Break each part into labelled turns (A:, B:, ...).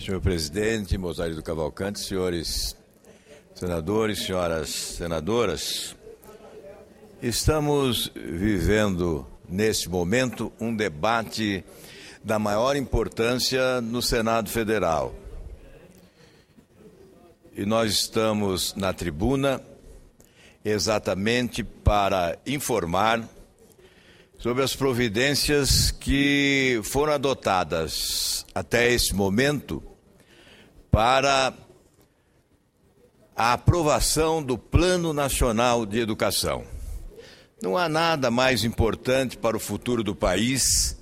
A: Senhor presidente, Mozarido Cavalcante, senhores senadores, senhoras senadoras, estamos vivendo neste momento um debate da maior importância no Senado Federal. E nós estamos na tribuna exatamente para informar sobre as providências que foram adotadas até esse momento para a aprovação do Plano Nacional de Educação. Não há nada mais importante para o futuro do país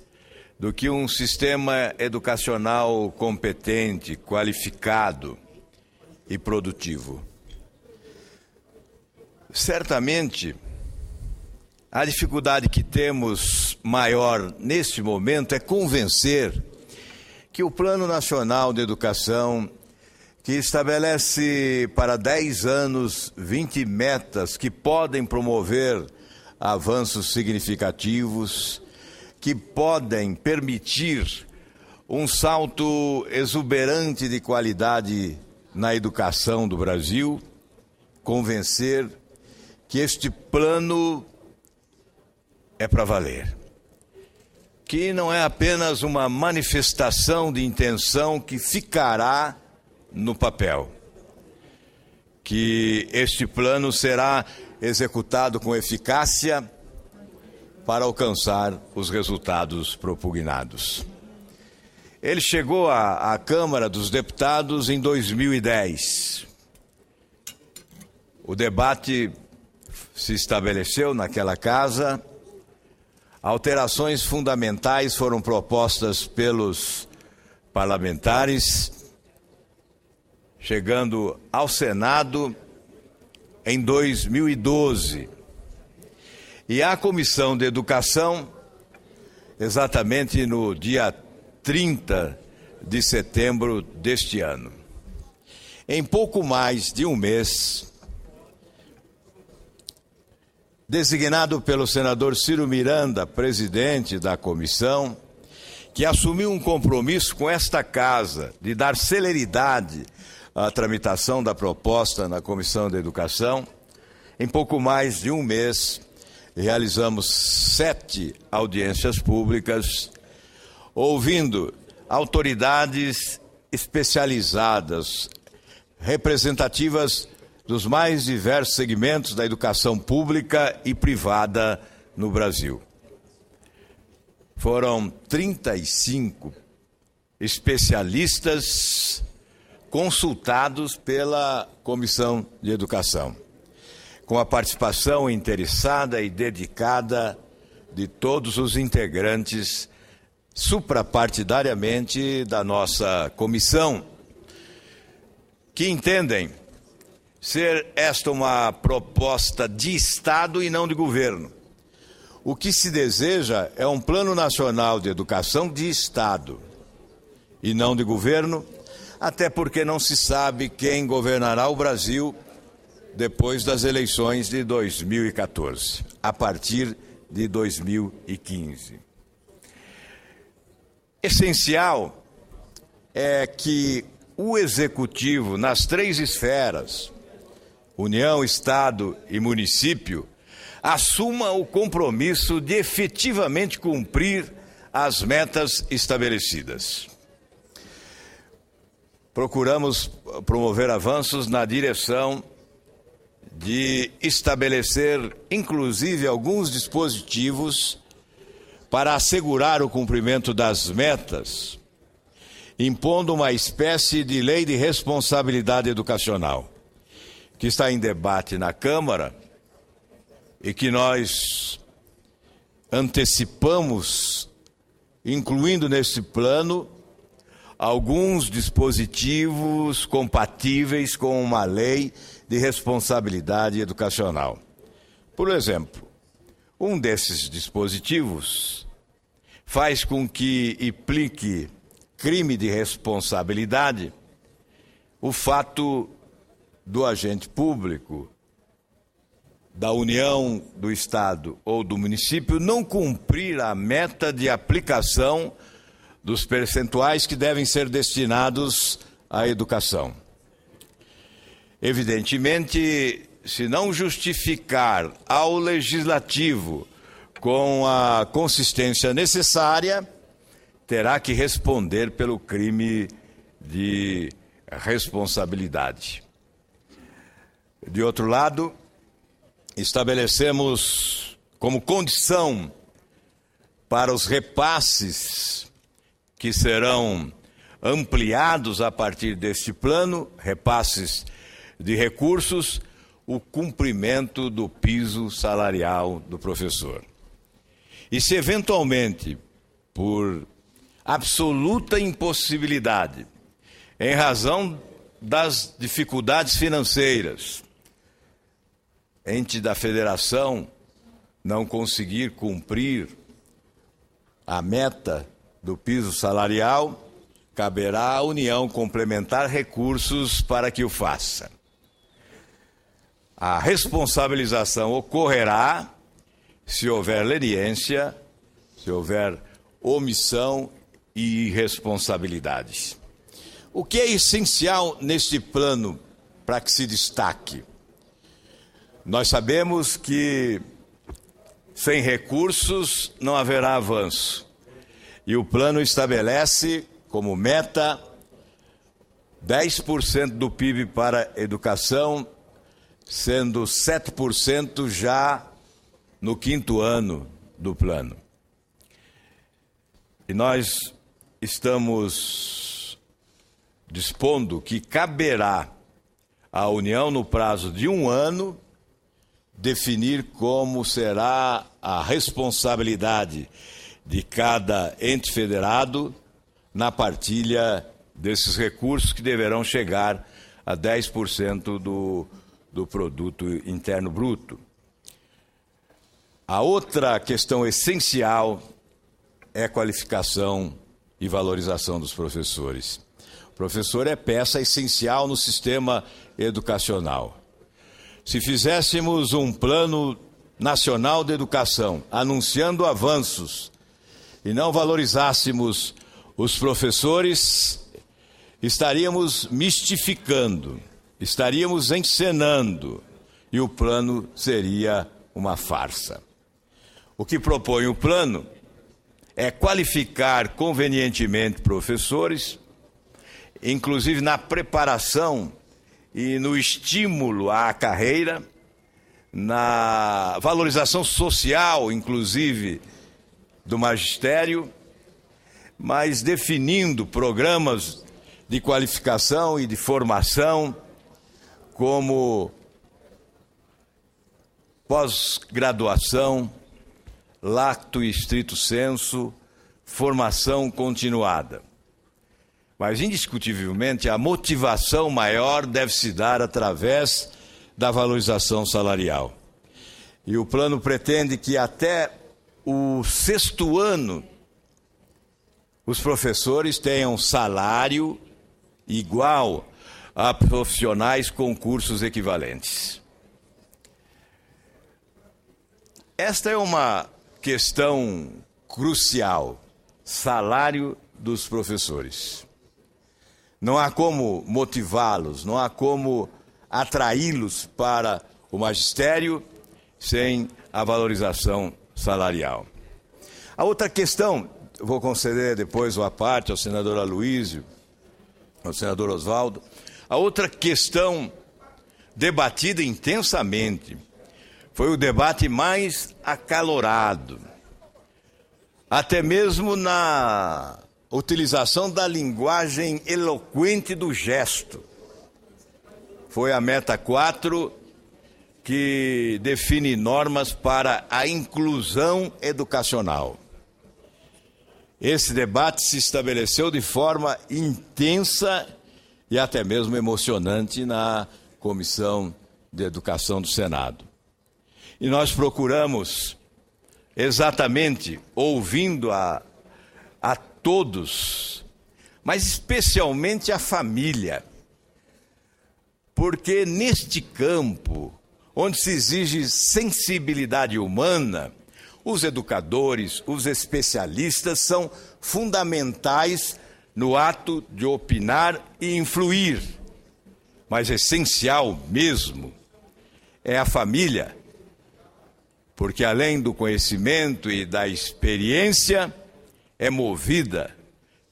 A: do que um sistema educacional competente, qualificado e produtivo. Certamente, a dificuldade que temos maior neste momento é convencer que o Plano Nacional de Educação, que estabelece para 10 anos 20 metas que podem promover avanços significativos, que podem permitir um salto exuberante de qualidade na educação do Brasil, convencer que este plano é para valer, que não é apenas uma manifestação de intenção que ficará no papel, que este plano será executado com eficácia para alcançar os resultados propugnados. Ele chegou à Câmara dos Deputados em 2010. O debate se estabeleceu naquela casa. Alterações fundamentais foram propostas pelos parlamentares, chegando ao Senado em 2012. E a Comissão de Educação, exatamente no dia 30 de setembro deste ano. Em pouco mais de um mês, designado pelo senador Ciro Miranda, presidente da comissão, que assumiu um compromisso com esta casa de dar celeridade à tramitação da proposta na Comissão de Educação, em pouco mais de um mês, realizamos 7 audiências públicas, ouvindo autoridades especializadas, representativas dos mais diversos segmentos da educação pública e privada no Brasil. Foram 35 especialistas consultados pela Comissão de Educação, com a participação interessada e dedicada de todos os integrantes suprapartidariamente da nossa comissão, que entendem ser esta uma proposta de Estado e não de governo. O que se deseja é um Plano Nacional de Educação de Estado e não de governo, até porque não se sabe quem governará o Brasil depois das eleições de 2014, a partir de 2015. Essencial é que o Executivo, nas 3 esferas, União, Estado e município, assuma o compromisso de efetivamente cumprir as metas estabelecidas. Procuramos promover avanços na direção de estabelecer, inclusive, alguns dispositivos para assegurar o cumprimento das metas, impondo uma espécie de lei de responsabilidade educacional, que está em debate na Câmara e que nós antecipamos, incluindo nesse plano, alguns dispositivos compatíveis com uma lei de responsabilidade educacional. Por exemplo, um desses dispositivos faz com que implique crime de responsabilidade o fato do agente público, da União, do Estado ou do município não cumprir a meta de aplicação dos percentuais que devem ser destinados à educação. Evidentemente, se não justificar ao legislativo com a consistência necessária, terá que responder pelo crime de responsabilidade. De outro lado, estabelecemos como condição para os repasses que serão ampliados a partir deste plano, repasses de recursos, o cumprimento do piso salarial do professor. E se eventualmente, por absoluta impossibilidade, em razão das dificuldades financeiras, ente da federação não conseguir cumprir a meta do piso salarial, caberá à União complementar recursos para que o faça. A responsabilização ocorrerá se houver leniência, se houver omissão e irresponsabilidade. O que é essencial neste plano para que se destaque? Nós sabemos que sem recursos não haverá avanço. E o plano estabelece como meta 10% do PIB para educação, sendo 7% já no 5º ano do plano. E nós estamos dispondo que caberá à União, no prazo de 1 ano, definir como será a responsabilidade de cada ente federado na partilha desses recursos que deverão chegar a 10% do produto interno bruto. A outra questão essencial é a qualificação e valorização dos professores. O professor é peça essencial no sistema educacional. Se fizéssemos um plano nacional de educação, anunciando avanços, e não valorizássemos os professores, estaríamos mistificando, estaríamos encenando, e o plano seria uma farsa. O que propõe o plano é qualificar convenientemente professores, inclusive na preparação e no estímulo à carreira, na valorização social, inclusive, do magistério, mas definindo programas de qualificação e de formação como pós-graduação, lacto e stricto sensu, formação continuada. Mas, indiscutivelmente, a motivação maior deve se dar através da valorização salarial. E o plano pretende que até o 6º ano os professores tenham salário igual a profissionais com cursos equivalentes. Esta é uma questão crucial, salário dos professores. Não há como motivá-los, não há como atraí-los para o magistério sem a valorização salarial. A outra questão, vou conceder depois uma parte ao senador Aloísio, ao senador Oswaldo, a outra questão debatida intensamente foi o debate mais acalorado, até mesmo na utilização da linguagem eloquente do gesto. Foi a meta 4 que define normas para a inclusão educacional. Esse debate se estabeleceu de forma intensa e até mesmo emocionante na Comissão de Educação do Senado. E nós procuramos, exatamente, ouvindo a todos, mas especialmente a família, porque neste campo, onde se exige sensibilidade humana, Os educadores, os especialistas são fundamentais no ato de opinar e influir. Mas essencial mesmo é a família, porque além do conhecimento e da experiência, é movida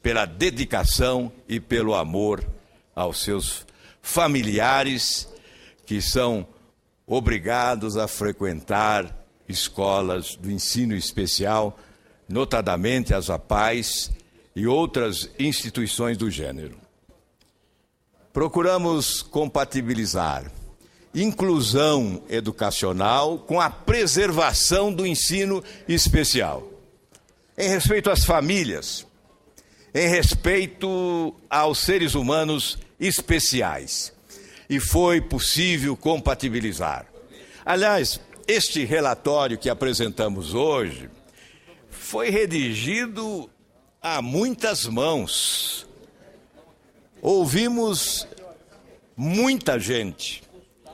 A: pela dedicação e pelo amor aos seus familiares, que são obrigados a frequentar escolas do ensino especial, notadamente as APAES e outras instituições do gênero. Procuramos compatibilizar inclusão educacional com a preservação do ensino especial. Em respeito às famílias, em respeito aos seres humanos especiais. E foi possível compatibilizar. Aliás, este relatório que apresentamos hoje foi redigido a muitas mãos. Ouvimos muita gente,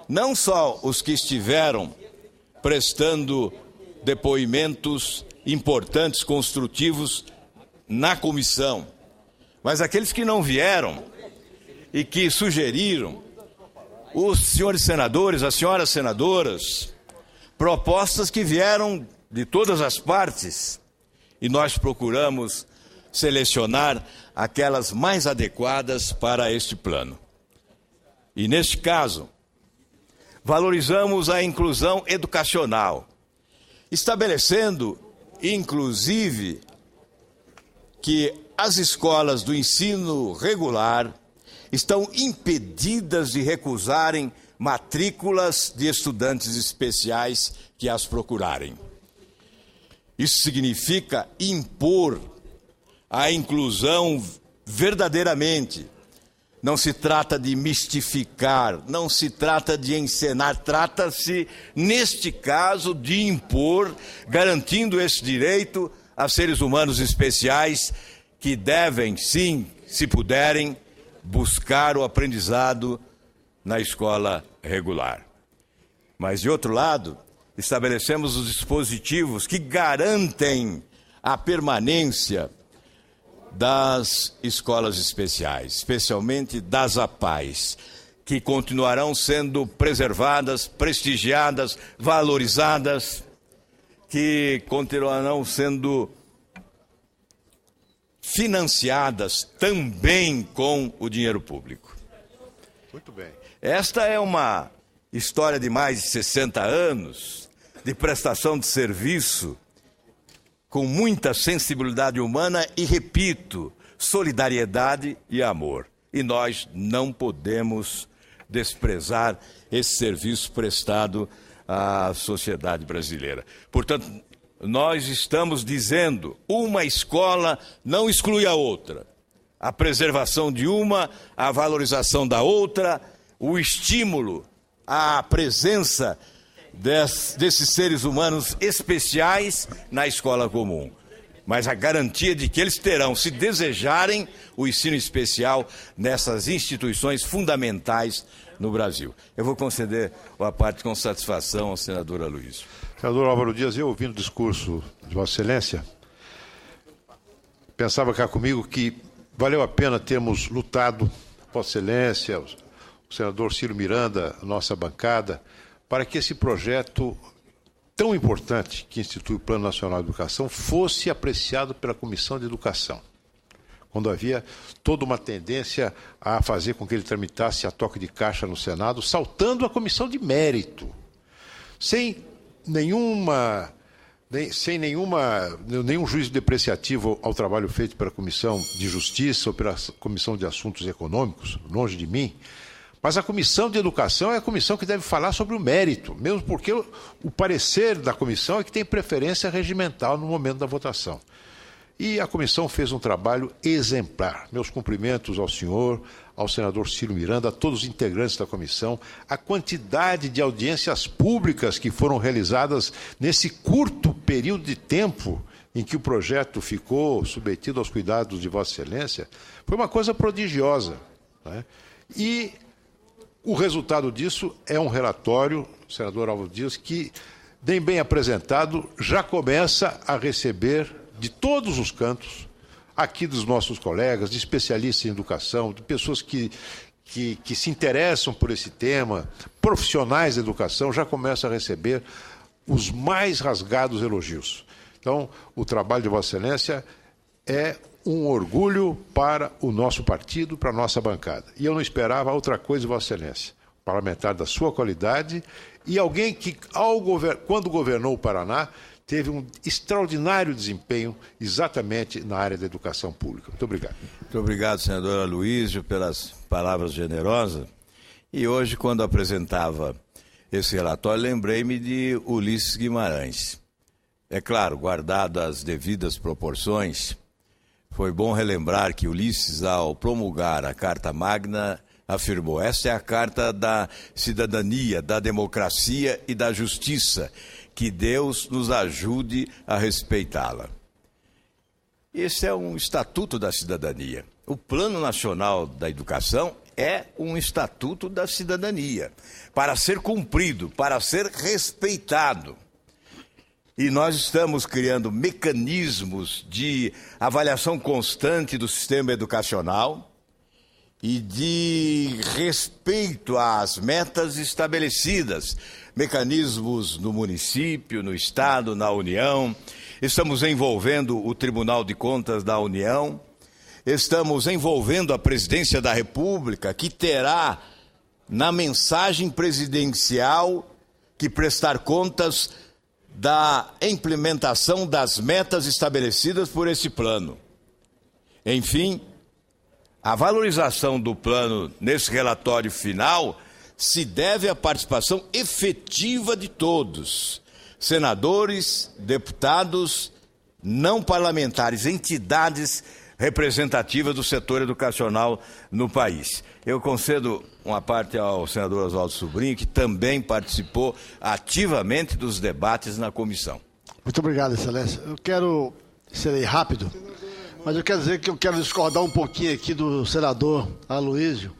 A: não só os que estiveram prestando depoimentos importantes, construtivos na comissão, mas aqueles que não vieram e que sugeriram, os senhores senadores, as senhoras senadoras, propostas que vieram de todas as partes, e nós procuramos selecionar aquelas mais adequadas para este plano. E neste caso, valorizamos a inclusão educacional, estabelecendo, inclusive, que as escolas do ensino regular estão impedidas de recusarem matrículas de estudantes especiais que as procurarem. Isso significa impor a inclusão verdadeiramente. Não se trata de mistificar, não se trata de encenar, trata-se, neste caso, de impor, garantindo esse direito a seres humanos especiais que devem, sim, se puderem, buscar o aprendizado na escola regular. Mas, de outro lado, estabelecemos os dispositivos que garantem a permanência das escolas especiais, especialmente das APAES, que continuarão sendo preservadas, prestigiadas, valorizadas, que continuarão sendo financiadas também com o dinheiro público.
B: Muito bem.
A: Esta é uma história de mais de 60 anos de prestação de serviço com muita sensibilidade humana e, repito, solidariedade e amor. E nós não podemos desprezar esse serviço prestado à sociedade brasileira. Portanto, nós estamos dizendo, uma escola não exclui a outra. A preservação de uma, a valorização da outra, o estímulo à presença desses seres humanos especiais na escola comum. Mas a garantia de que eles terão, se desejarem, o ensino especial nessas instituições fundamentais no Brasil. Eu vou conceder a parte com satisfação ao senador Aloysio.
B: Senador Álvaro Dias, eu ouvindo o discurso de Vossa Excelência, pensava cá comigo que valeu a pena termos lutado, Vossa Excelência, o senador Ciro Miranda, a nossa bancada, para que esse projeto tão importante que institui o Plano Nacional de Educação fosse apreciado pela Comissão de Educação, quando havia toda uma tendência a fazer com que ele tramitasse a toque de caixa no Senado, saltando a comissão de mérito, sem nenhum juízo depreciativo ao trabalho feito pela Comissão de Justiça ou pela Comissão de Assuntos Econômicos, longe de mim. Mas a Comissão de Educação é a comissão que deve falar sobre o mérito, mesmo porque o parecer da comissão é que tem preferência regimental no momento da votação. E a comissão fez um trabalho exemplar. Meus cumprimentos ao senhor, ao senador Ciro Miranda, a todos os integrantes da comissão, a quantidade de audiências públicas que foram realizadas nesse curto período de tempo em que o projeto ficou submetido aos cuidados de Vossa Excelência, foi uma coisa prodigiosa, né? E o resultado disso é um relatório, senador Álvaro Dias, que bem apresentado, já começa a receber de todos os cantos, aqui dos nossos colegas, de especialistas em educação, de pessoas que se interessam por esse tema, profissionais da educação, já começam a receber os mais rasgados elogios. Então, o trabalho de Vossa Excelência é um orgulho para o nosso partido, para a nossa bancada. E eu não esperava outra coisa de Vossa Excelência. Parlamentar da sua qualidade e alguém que, quando governou o Paraná, teve um extraordinário desempenho exatamente na área da educação pública. Muito obrigado.
A: Muito obrigado, senador Aloísio, pelas palavras generosas. E hoje, quando apresentava esse relatório, lembrei-me de Ulisses Guimarães. É claro, guardado as devidas proporções, foi bom relembrar que Ulisses, ao promulgar a Carta Magna, afirmou: esta é a carta da cidadania, da democracia e da justiça, que Deus nos ajude a respeitá-la. Esse é um estatuto da cidadania. O Plano Nacional da Educação é um estatuto da cidadania, para ser cumprido, para ser respeitado. E nós estamos criando mecanismos de avaliação constante do sistema educacional e de respeito às metas estabelecidas, mecanismos no município, no Estado, na União. Estamos envolvendo o Tribunal de Contas da União, estamos envolvendo a Presidência da República, que terá na mensagem presidencial que prestar contas da implementação das metas estabelecidas por esse plano. Enfim, a valorização do plano nesse relatório final se deve à participação efetiva de todos, senadores, deputados, não parlamentares, entidades representativas do setor educacional no país. Eu concedo uma parte ao senador Oswaldo Sobrinho, que também participou ativamente dos debates na comissão.
C: Muito obrigado, Excelência. Serei rápido, mas eu quero dizer que eu quero discordar um pouquinho aqui do senador Aloísio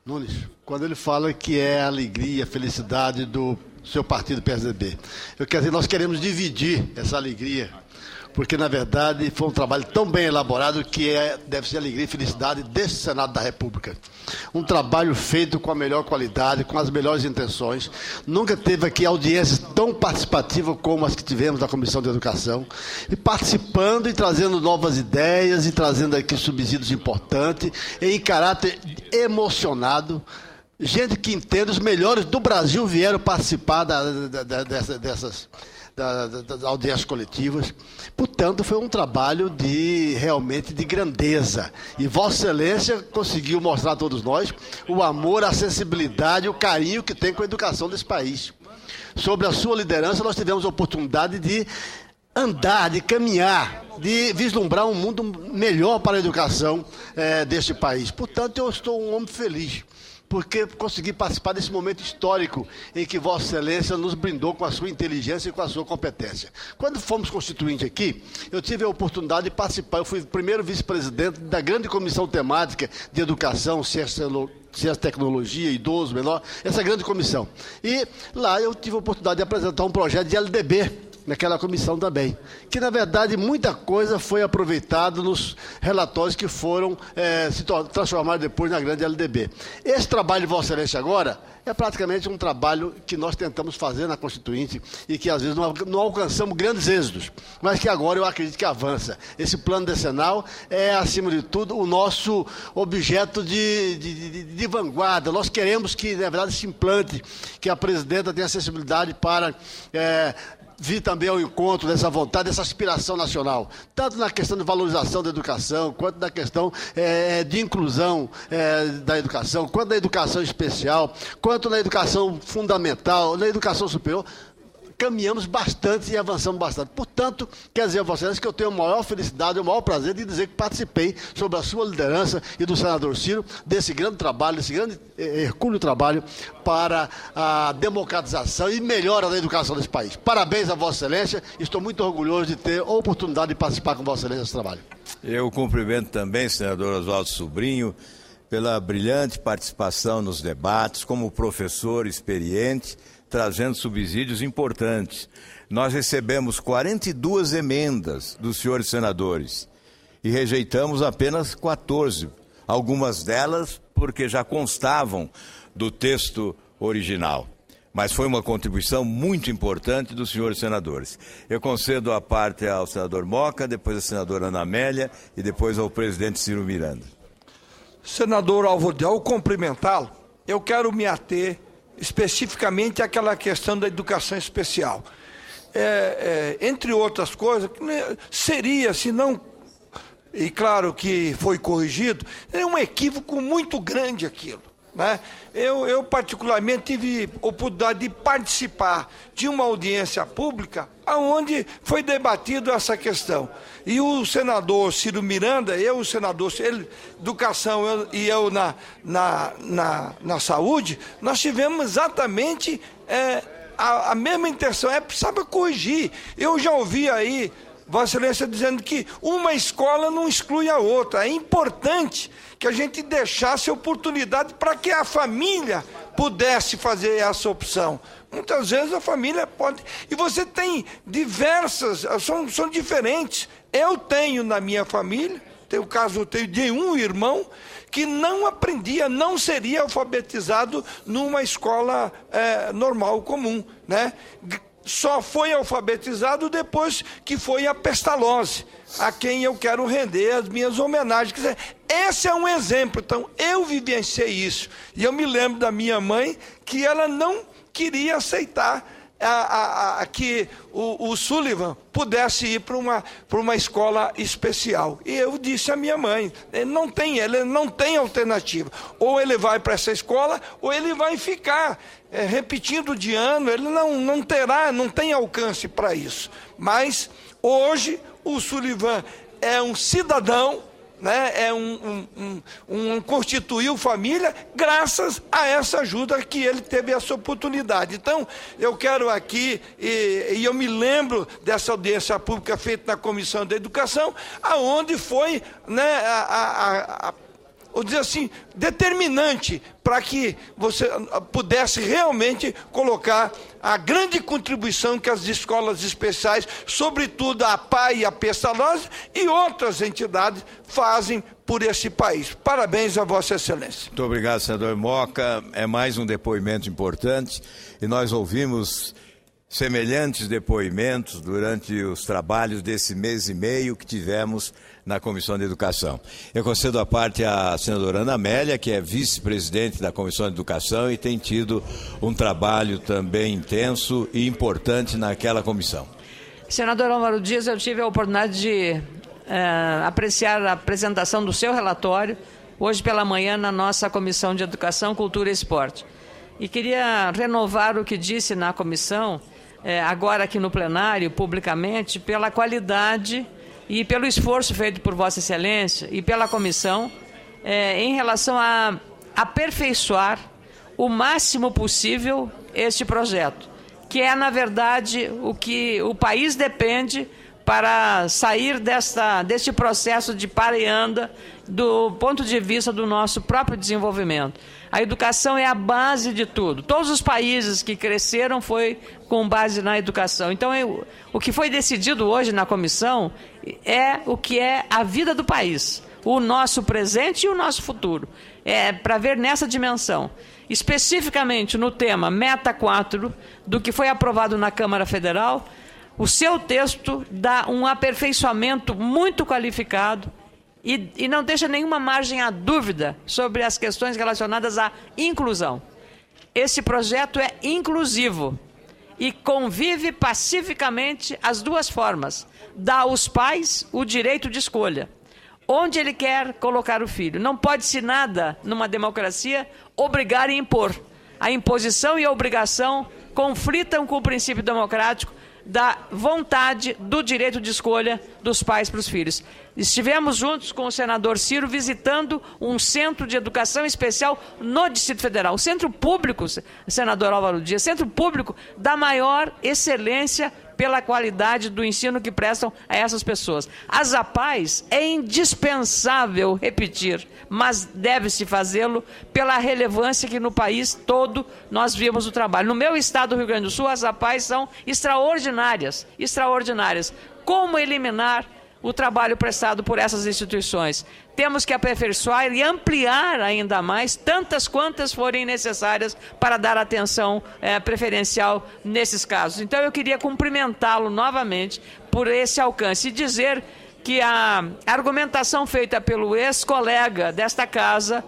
C: Nunes, quando ele fala que é a alegria, a felicidade do seu partido PSDB. Eu quero dizer, nós queremos dividir essa alegria, porque, na verdade, foi um trabalho tão bem elaborado que deve ser a alegria e felicidade desse Senado da República. Um trabalho feito com a melhor qualidade, com as melhores intenções. Nunca teve aqui audiências tão participativas como as que tivemos na Comissão de Educação, e participando e trazendo novas ideias e trazendo aqui subsídios importantes, em caráter emocionado. Gente que entende, os melhores do Brasil vieram participar dessas audiências coletivas. Portanto, foi um trabalho realmente de grandeza. E Vossa Excelência conseguiu mostrar a todos nós o amor, a sensibilidade, o carinho que tem com a educação desse país. Sob a sua liderança, nós tivemos a oportunidade de andar, de caminhar, de vislumbrar um mundo melhor para a educação deste país. Portanto, eu estou um homem feliz, porque consegui participar desse momento histórico em que Vossa Excelência nos brindou com a sua inteligência e com a sua competência. Quando fomos constituinte aqui, eu tive a oportunidade de participar, eu fui o primeiro vice-presidente da grande comissão temática de educação, ciência, tecnologia, idoso, menor, essa grande comissão. E lá eu tive a oportunidade de apresentar um projeto de LDB, naquela comissão também, que na verdade muita coisa foi aproveitada nos relatórios que foram se transformados depois na grande LDB. Esse trabalho de Vossa Excelência agora é praticamente um trabalho que nós tentamos fazer na Constituinte e que às vezes não alcançamos grandes êxitos, mas que agora eu acredito que avança. Esse plano decenal é, acima de tudo, o nosso objeto de vanguarda. Nós queremos que, na verdade, se implante, que a presidenta tenha acessibilidade para vir também ao encontro dessa vontade, dessa aspiração nacional, tanto na questão de valorização da educação, quanto na questão de inclusão da educação, quanto na educação especial, quanto na educação fundamental, na educação superior. Caminhamos bastante e avançamos bastante. Portanto, quer dizer a vocês que eu tenho a maior felicidade, o maior prazer de dizer que participei, sob a sua liderança e do senador Ciro, desse grande trabalho, desse grande hercúleo trabalho para a democratização e melhora da educação desse país. Parabéns a Vossa Excelência, estou muito orgulhoso de ter a oportunidade de participar com Vossa Excelência nesse trabalho.
A: Eu cumprimento também, senador Oswaldo Sobrinho, pela brilhante participação nos debates, como professor experiente, trazendo subsídios importantes. Nós recebemos 42 emendas dos senhores senadores e rejeitamos apenas 14, algumas delas porque já constavam do texto original. Mas foi uma contribuição muito importante dos senhores senadores. Eu concedo a parte ao senador Moca, depois à senadora Ana Amélia e depois ao presidente Ciro Miranda.
D: Senador Alvorada, ao cumprimentá-lo, eu quero me ater especificamente àquela questão da educação especial. Entre outras coisas, seria, se não, e claro que foi corrigido, é um equívoco muito grande aquilo. Né? Eu particularmente tive oportunidade de participar de uma audiência pública onde foi debatido essa questão. E o senador Ciro Miranda, o senador Educação e eu na Saúde, nós tivemos exatamente a mesma intenção, precisava corrigir. Eu já ouvi aí Vossa Excelência dizendo que uma escola não exclui a outra. É importante que a gente deixasse oportunidade para que a família pudesse fazer essa opção. Muitas vezes a família pode... E você tem diversas, são diferentes. Eu tenho na minha família, eu tenho de um irmão que não aprendia, não seria alfabetizado numa escola normal, comum, né? Só foi alfabetizado depois que foi a Pestalozzi, a quem eu quero render as minhas homenagens. Quer dizer, esse é um exemplo. Então, eu vivenciei isso. E eu me lembro da minha mãe que ela não queria aceitar que o Sullivan pudesse ir para uma escola especial. E eu disse à minha mãe, ele não tem alternativa. Ou ele vai para essa escola, ou ele vai ficar repetindo de ano, ele não tem alcance para isso. Mas hoje o Sullivan é um cidadão, né, constituiu família graças a essa ajuda que ele teve essa oportunidade. Então, eu quero aqui, e eu me lembro dessa audiência pública feita na Comissão da Educação, aonde foi, né, vou dizer assim, determinante para que você pudesse realmente colocar a grande contribuição que as escolas especiais, sobretudo a PAI e a Pestalozzi e outras entidades, fazem por esse país. Parabéns a Vossa Excelência.
A: Muito obrigado, senador Moca. É mais um depoimento importante e nós ouvimos semelhantes depoimentos durante os trabalhos desse mês e meio que tivemos na Comissão de Educação. Eu concedo a parte à senadora Ana Amélia, que é vice-presidente da Comissão de Educação e tem tido um trabalho também intenso e importante naquela comissão.
E: Senador Álvaro Dias, eu tive a oportunidade de apreciar a apresentação do seu relatório hoje pela manhã na nossa Comissão de Educação, Cultura e Esporte. E queria renovar o que disse na comissão, agora aqui no plenário, publicamente, pela qualidade e pelo esforço feito por Vossa Excelência e pela comissão em relação a aperfeiçoar o máximo possível este projeto, que é, na verdade, o que o país depende para sair deste processo de para e anda do ponto de vista do nosso próprio desenvolvimento. A educação é a base de tudo. Todos os países que cresceram foi com base na educação. Então, o que foi decidido hoje na comissão é o que é a vida do país, o nosso presente e o nosso futuro. É para ver nessa dimensão. Especificamente no tema Meta 4, do que foi aprovado na Câmara Federal, o seu texto dá um aperfeiçoamento muito qualificado e não deixa nenhuma margem à dúvida sobre as questões relacionadas à inclusão. Esse projeto é inclusivo e convive pacificamente as duas formas. Dá aos pais o direito de escolha, onde ele quer colocar o filho. Não pode-se nada, numa democracia, obrigar e impor. A imposição e a obrigação conflitam com o princípio democrático da vontade do direito de escolha dos pais para os filhos. Estivemos juntos com o senador Ciro visitando um centro de educação especial no Distrito Federal. O centro público, senador Álvaro Dias, centro público da maior excelência pela qualidade do ensino que prestam a essas pessoas. As APAES é indispensável repetir, mas deve-se fazê-lo pela relevância que no país todo nós vimos o trabalho. No meu estado do Rio Grande do Sul, as APAES são extraordinárias, extraordinárias. Como eliminar o trabalho prestado por essas instituições? Temos que aperfeiçoar e ampliar ainda mais, tantas quantas forem necessárias para dar atenção preferencial nesses casos. Então, eu queria cumprimentá-lo novamente por esse alcance e dizer que a argumentação feita pelo ex-colega desta casa,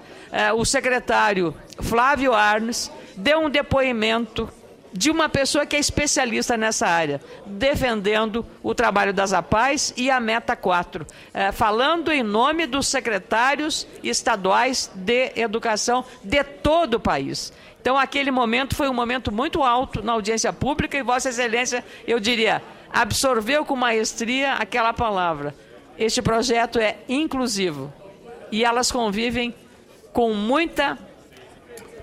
E: o secretário Flávio Arnes, deu um depoimento de uma pessoa que é especialista nessa área, defendendo o trabalho das APAES e a Meta 4, falando em nome dos secretários estaduais de educação de todo o país. Então, aquele momento foi um momento muito alto na audiência pública e Vossa Excelência, eu diria, absorveu com maestria aquela palavra. Este projeto é inclusivo e elas convivem com muita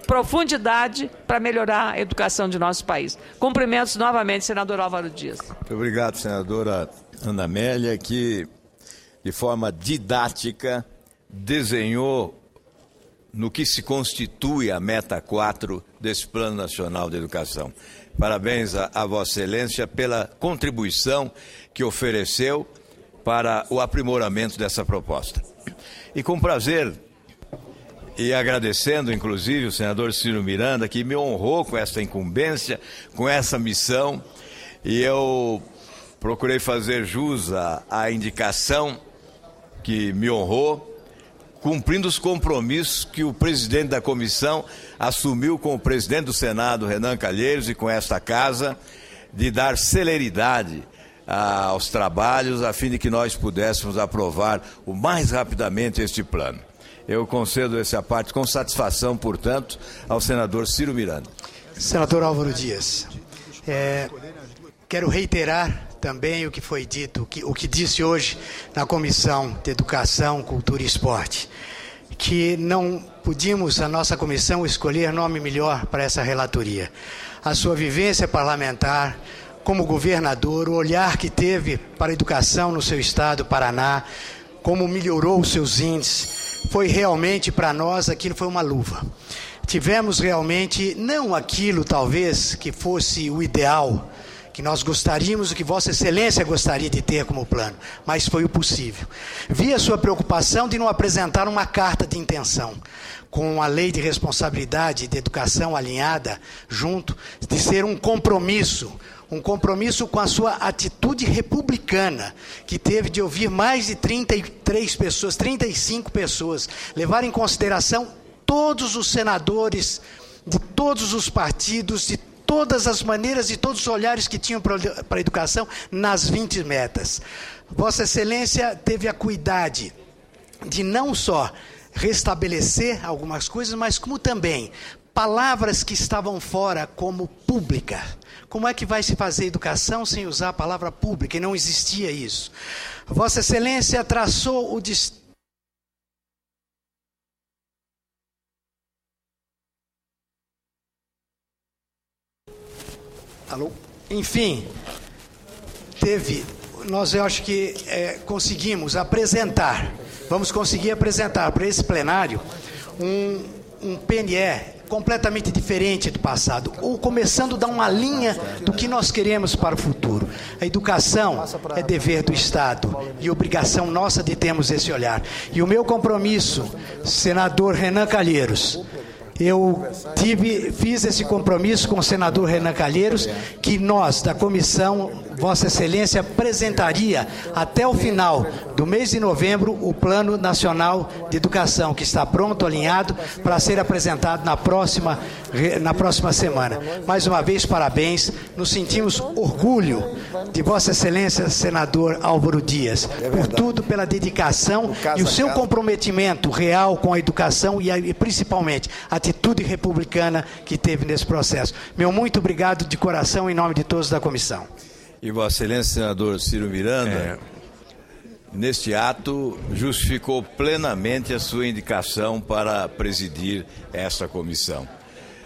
E: profundidade para melhorar a educação de nosso país. Cumprimentos novamente, senador Álvaro Dias.
A: Muito obrigado, senadora Ana Amélia, que de forma didática desenhou no que se constitui a Meta 4 desse Plano Nacional de Educação. Parabéns a Vossa Excelência pela contribuição que ofereceu para o aprimoramento dessa proposta. E com prazer, e agradecendo, inclusive, o senador Ciro Miranda, que me honrou com essa incumbência, com essa missão, e eu procurei fazer jus à indicação que me honrou, cumprindo os compromissos que o presidente da comissão assumiu com o presidente do Senado, Renan Calheiros, e com esta casa, de dar celeridade aos trabalhos, a fim de que nós pudéssemos aprovar o mais rapidamente este plano. Eu concedo essa parte com satisfação, portanto, ao senador Ciro Miranda.
F: Senador Álvaro Dias, quero reiterar também o que foi dito, o que disse hoje na Comissão de Educação, Cultura e Esporte, que não podíamos, a nossa comissão, escolher nome melhor para essa relatoria. A sua vivência parlamentar, como governador, o olhar que teve para a educação no seu estado, Paraná, como melhorou os seus índices, foi realmente para nós, aquilo foi uma luva. Tivemos realmente, não aquilo talvez que fosse o ideal, que nós gostaríamos, o que Vossa Excelência gostaria de ter como plano, mas foi o possível. Vi a sua preocupação de não apresentar uma carta de intenção, com a lei de responsabilidade de educação alinhada junto, de ser um compromisso com a sua atitude republicana, que teve de ouvir mais de 35 pessoas, levar em consideração todos os senadores de todos os partidos, de todas as maneiras e todos os olhares que tinham para a educação nas 20 metas. Vossa Excelência teve a cuidade de não só restabelecer algumas coisas, mas como também palavras que estavam fora, como pública. Como é que vai se fazer educação sem usar a palavra pública? E não existia isso. Vossa Excelência traçou o Alô? Enfim, eu acho que vamos conseguir apresentar para esse plenário um PNE completamente diferente do passado, ou começando a dar uma linha do que nós queremos para o futuro. A educação é dever do Estado e obrigação nossa de termos esse olhar. E o meu compromisso, senador Renan Calheiros, eu fiz esse compromisso com o senador Renan Calheiros, que nós, da comissão, Vossa Excelência, apresentaria até o final do mês de novembro o Plano Nacional de Educação, que está pronto, alinhado, para ser apresentado na próxima semana. Mais uma vez, parabéns. Nos sentimos orgulho de Vossa Excelência, senador Álvaro Dias, por tudo, pela dedicação e o seu comprometimento real com a educação e principalmente a atitude republicana que teve nesse processo. Meu muito obrigado de coração em nome de todos da comissão.
A: E Vossa Excelência, senador Ciro Miranda, neste ato, justificou plenamente a sua indicação para presidir esta comissão.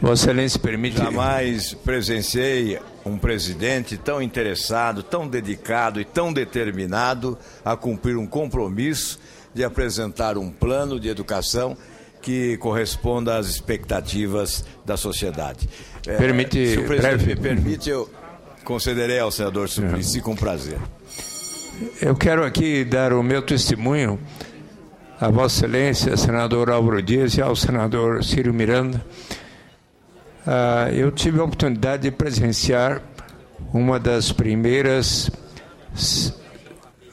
G: Vossa Excelência permite...
A: Jamais presenciei um presidente tão interessado, tão dedicado e tão determinado a cumprir um compromisso de apresentar um plano de educação que corresponda às expectativas da sociedade.
G: Permite,
A: se o presidente
G: breve.
A: me permite, eu concederei ao senador Suplicy com prazer.
G: Eu quero aqui dar o meu testemunho a Vossa Excelência, senador Álvaro Dias, e ao senador Ciro Miranda. Eu tive a oportunidade de presenciar uma das primeiras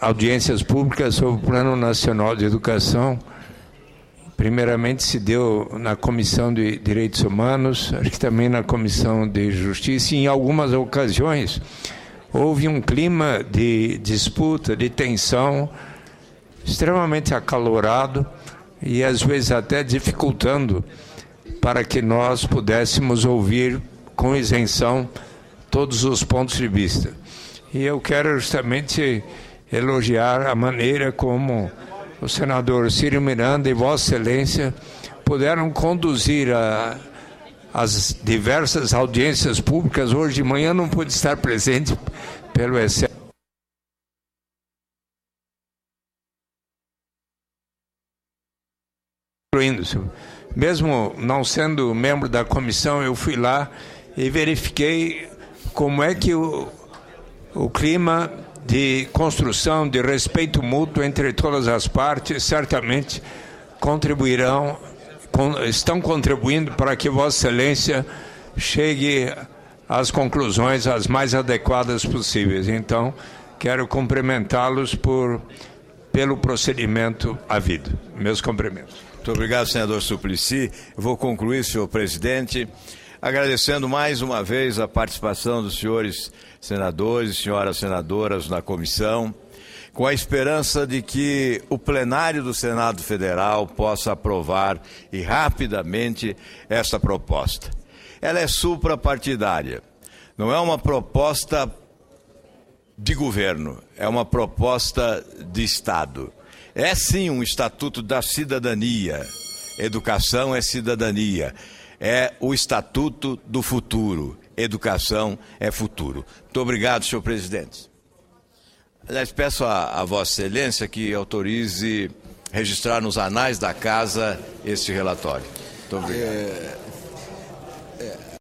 G: audiências públicas sobre o Plano Nacional de Educação. Primeiramente se deu na Comissão de Direitos Humanos, acho que também na Comissão de Justiça, e em algumas ocasiões houve um clima de disputa, de tensão, extremamente acalorado e às vezes até dificultando para que nós pudéssemos ouvir com isenção todos os pontos de vista. E eu quero justamente elogiar a maneira como o senador Ciro Miranda e Vossa Excelência puderam conduzir as diversas audiências públicas. Hoje de manhã não pude estar presente pelo excesso. Mesmo não sendo membro da comissão, eu fui lá e verifiquei como é que o clima de construção, de respeito mútuo entre todas as partes, certamente estão contribuindo para que Vossa Excelência chegue às conclusões as mais adequadas possíveis. Então, quero cumprimentá-los pelo procedimento havido. Meus cumprimentos.
A: Muito obrigado, senador Suplicy. Eu vou concluir, senhor presidente, agradecendo mais uma vez a participação dos senhores senadores e senhoras senadoras na comissão, com a esperança de que o plenário do Senado Federal possa aprovar e rapidamente essa proposta. Ela é suprapartidária, não é uma proposta de governo, é uma proposta de Estado. É sim um estatuto da cidadania. Educação é cidadania. É o estatuto do futuro. Educação é futuro. Muito obrigado, senhor presidente. Aliás, peço a Vossa Excelência que autorize registrar nos anais da Casa este relatório. Muito obrigado.